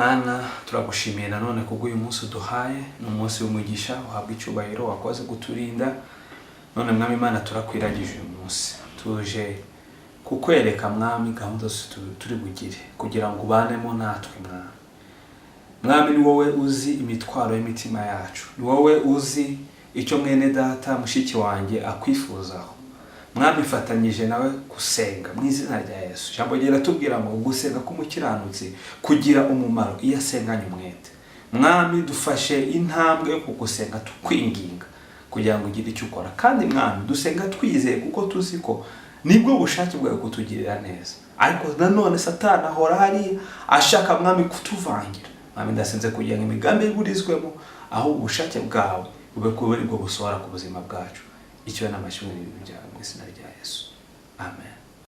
Mana turagushimiye nanone kubw'uyu munsi uduhaye, ni umunsi w'umugisha, uhabwa icyubahiro, wakoze kuturinda. None mwami Imana turakwiragije uyu munsi, tuje kukwereka mwami gahunda turi bugire kugira ngo ubanemo natwe mwami. Mwami ni wowe uzi imitwaro y'imitima yacu, ni wowe uzi icyo mwene data mushiki wanjye akwifuzaho. Mwami fatanyije nawe gusenga mu izina rya Yesu. Jambo ryera tubwira ngo gusenga k'umukiranutsi kugira umumaro iyo asenganye umwete. Mwami dufashe intambwe yo kugusenga tukwinginga kugira ngo ugire icyo ukora, kandi mwami dusenga twizeye kuko tuzi ko nibwo bushake bwawe kutugirira neza. Ariko nanone Satani ahora hari ashaka mwami kutuvangira. Mwami ndasenze kugira ngo imigambi iburizwemo, aho ubushake bwawe bube kubera bwo gusohora ku buzima bwacu. Icyo n'amashuri y'ibyawe mu izina